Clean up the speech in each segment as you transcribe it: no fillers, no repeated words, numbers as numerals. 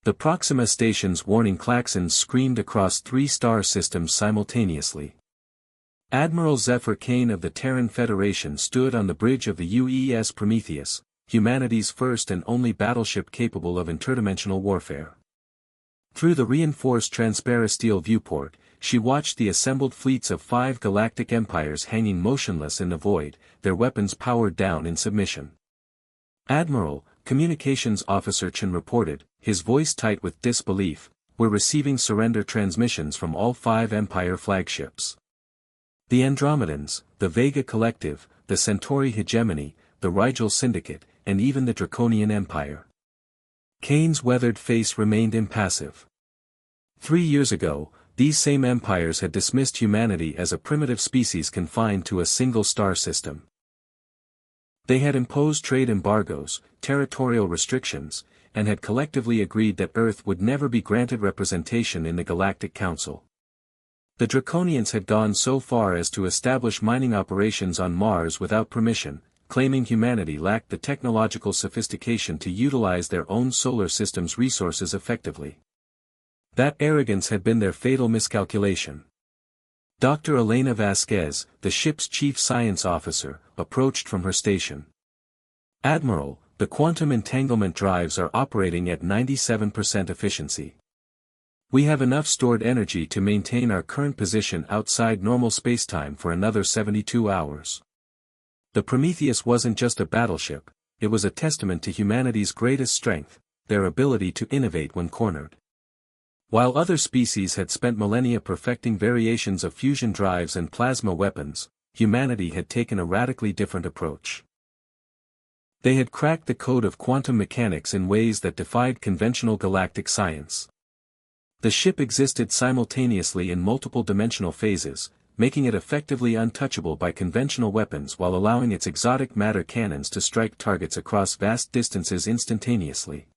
The Proxima station's warning klaxons screamed across 3 star systems simultaneously. Admiral Zephyr Kane of the Terran Federation stood on the bridge of the UES Prometheus, humanity's first and only battleship capable of interdimensional warfare. Through the reinforced transparasteel viewport, she watched the assembled fleets of 5 galactic empires hanging motionless in the void, their weapons powered down in submission. "Admiral," Communications Officer Chen reported, his voice tight with disbelief, "we're receiving surrender transmissions from all 5 Empire flagships. The Andromedans, the Vega Collective, the Centauri Hegemony, the Rigel Syndicate, and even the Draconian Empire." Kane's weathered face remained impassive. 3 years ago, these same empires had dismissed humanity as a primitive species confined to a single star system. They had imposed trade embargoes, territorial restrictions, and had collectively agreed that Earth would never be granted representation in the Galactic Council. The Draconians had gone so far as to establish mining operations on Mars without permission, claiming humanity lacked the technological sophistication to utilize their own solar system's resources effectively. That arrogance had been their fatal miscalculation. Dr. Elena Vasquez, the ship's chief science officer, approached from her station. "Admiral, the quantum entanglement drives are operating at 97% efficiency. We have enough stored energy to maintain our current position outside normal spacetime for another 72 hours. The Prometheus wasn't just a battleship, it was a testament to humanity's greatest strength, their ability to innovate when cornered. While other species had spent millennia perfecting variations of fusion drives and plasma weapons, humanity had taken a radically different approach. They had cracked the code of quantum mechanics in ways that defied conventional galactic science. The ship existed simultaneously in multiple dimensional phases, making it effectively untouchable by conventional weapons while allowing its exotic matter cannons to strike targets across vast distances instantaneously.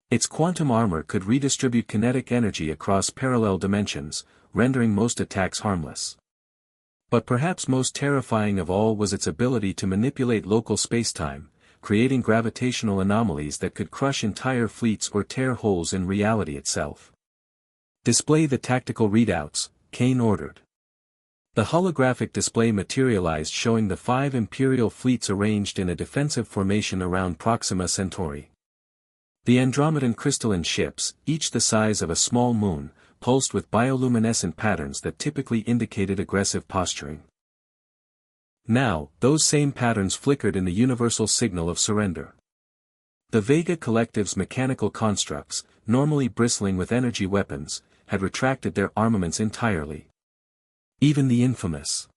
Its quantum armor could redistribute kinetic energy across parallel dimensions, rendering most attacks harmless. But perhaps most terrifying of all was its ability to manipulate local spacetime, creating gravitational anomalies that could crush entire fleets or tear holes in reality itself. "Display the tactical readouts," Kane ordered. The holographic display materialized showing the 5 Imperial fleets arranged in a defensive formation around Proxima Centauri. The Andromedan crystalline ships, each the size of a small moon, pulsed with bioluminescent patterns that typically indicated aggressive posturing. Now, those same patterns flickered in the universal signal of surrender. The Vega Collective's mechanical constructs, normally bristling with energy weapons, had retracted their armaments entirely. Even the infamous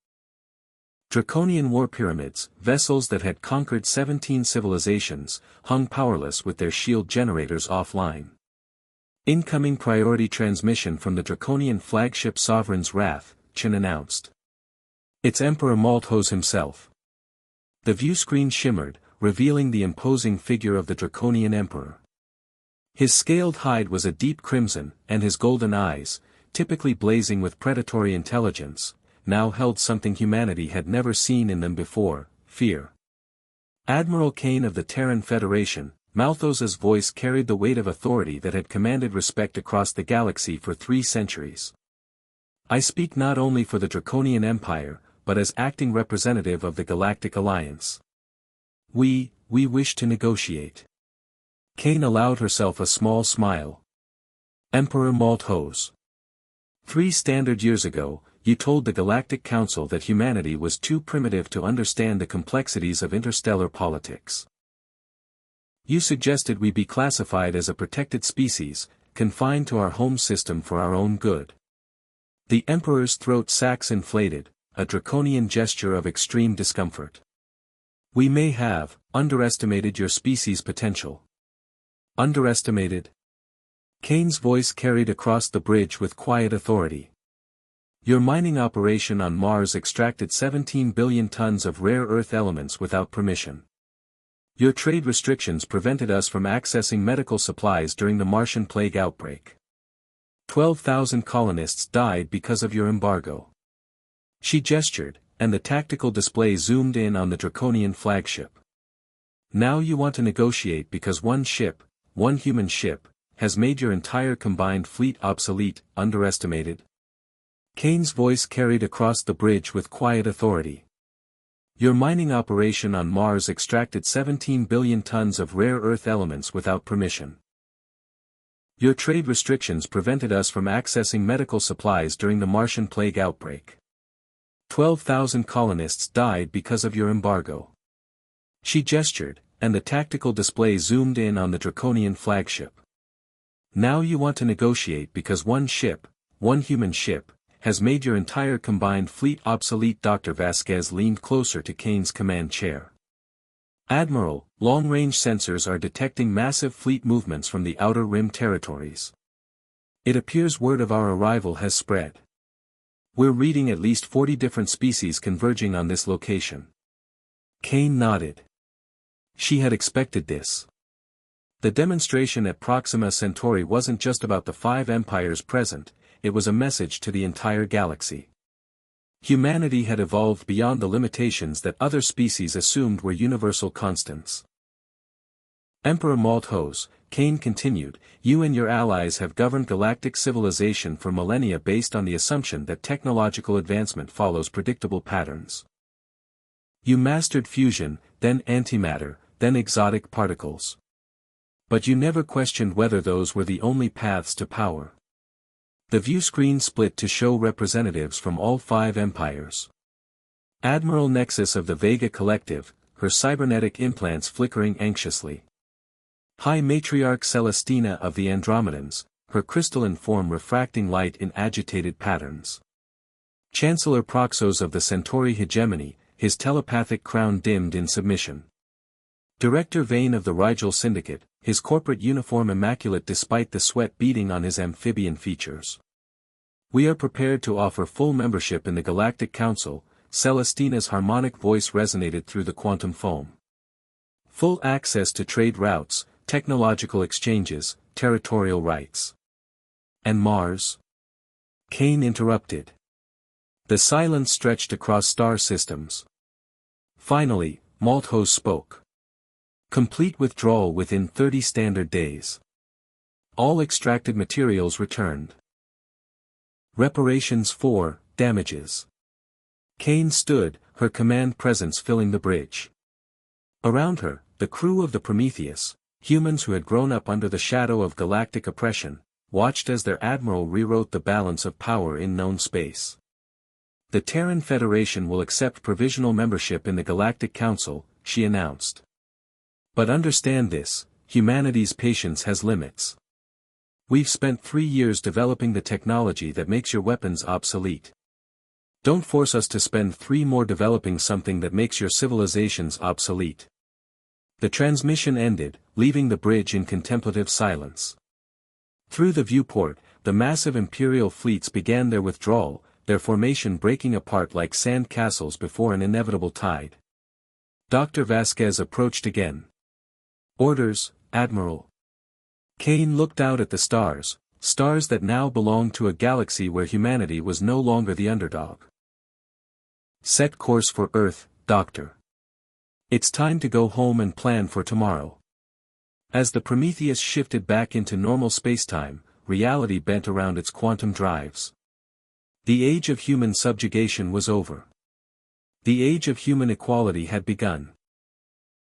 Draconian war pyramids, vessels that had conquered 17 civilizations, hung powerless with their shield generators offline. "Incoming priority transmission from the Draconian flagship Sovereign's Wrath," Chen announced. "It's Emperor Malthus himself." The viewscreen shimmered, revealing the imposing figure of the Draconian Emperor. His scaled hide was a deep crimson, and his golden eyes, typically blazing with predatory intelligence, now held something humanity had never seen in them before: fear. Admiral Kane of the Terran Federation, Malthus's voice carried the weight of authority that had commanded respect across the galaxy for 3 centuries. "I speak not only for the Draconian Empire, but as acting representative of the Galactic Alliance. We wish to negotiate." Kane allowed herself a small smile. "Emperor Malthus. 3 standard years ago, you told the Galactic Council that humanity was too primitive to understand the complexities of interstellar politics. You suggested we be classified as a protected species, confined to our home system for our own good." The Emperor's throat sacs inflated, a draconian gesture of extreme discomfort. "We may have underestimated your species' potential." "Underestimated?" Kane's voice carried across the bridge with quiet authority. "Your mining operation on Mars extracted 17 billion tons of rare earth elements without permission. Your trade restrictions prevented us from accessing medical supplies during the Martian plague outbreak. 12,000 colonists died because of your embargo." She gestured, and the tactical display zoomed in on the Draconian flagship. "Now you want to negotiate because one human ship, has made your entire combined fleet obsolete, underestimated? Kane's voice carried across the bridge with quiet authority. Your mining operation on Mars extracted 17 billion tons of rare earth elements without permission. Your trade restrictions prevented us from accessing medical supplies during the Martian plague outbreak. 12,000 colonists died because of your embargo. She gestured, and the tactical display zoomed in on the Draconian flagship. Now you want to negotiate because one ship, one human ship, has made your entire combined fleet obsolete. Dr. Vasquez leaned closer to Kane's command chair. Admiral, long-range sensors are detecting massive fleet movements from the Outer Rim territories. It appears word of our arrival has spread. We're reading at least 40 different species converging on this location. Kane nodded. She had expected this. The demonstration at Proxima Centauri wasn't just about the 5 empires present, it was a message to the entire galaxy. Humanity had evolved beyond the limitations that other species assumed were universal constants. Emperor Malthus, Kane continued, you and your allies have governed galactic civilization for millennia based on the assumption that technological advancement follows predictable patterns. You mastered fusion, then antimatter, then exotic particles. But you never questioned whether those were the only paths to power. The view screen split to show representatives from all 5 empires. Admiral Nexus of the Vega Collective, her cybernetic implants flickering anxiously. High Matriarch Celestina of the Andromedans, her crystalline form refracting light in agitated patterns. Chancellor Proxos of the Centauri Hegemony, his telepathic crown dimmed in submission. Director Vane of the Rigel Syndicate, his corporate uniform immaculate despite the sweat beading on his amphibian features. We are prepared to offer full membership in the Galactic Council, Celestina's harmonic voice resonated through the quantum foam. Full access to trade routes, technological exchanges, territorial rights. And Mars? Kane interrupted. The silence stretched across star systems. Finally, Malthus spoke. Complete withdrawal within 30 standard days. All extracted materials returned. Reparations for damages. Kane stood, her command presence filling the bridge. Around her, the crew of the Prometheus, humans who had grown up under the shadow of galactic oppression, watched as their admiral rewrote the balance of power in known space. The Terran Federation will accept provisional membership in the Galactic Council, she announced. But understand this, humanity's patience has limits. We've spent 3 years developing the technology that makes your weapons obsolete. Don't force us to spend 3 more developing something that makes your civilizations obsolete. The transmission ended, leaving the bridge in contemplative silence. Through the viewport, the massive Imperial fleets began their withdrawal, their formation breaking apart like sand castles before an inevitable tide. Dr. Vasquez approached again. Orders, Admiral. Kane looked out at the stars, stars that now belonged to a galaxy where humanity was no longer the underdog. Set course for Earth, Doctor. It's time to go home and plan for tomorrow. As the Prometheus shifted back into normal spacetime, reality bent around its quantum drives. The age of human subjugation was over. The age of human equality had begun.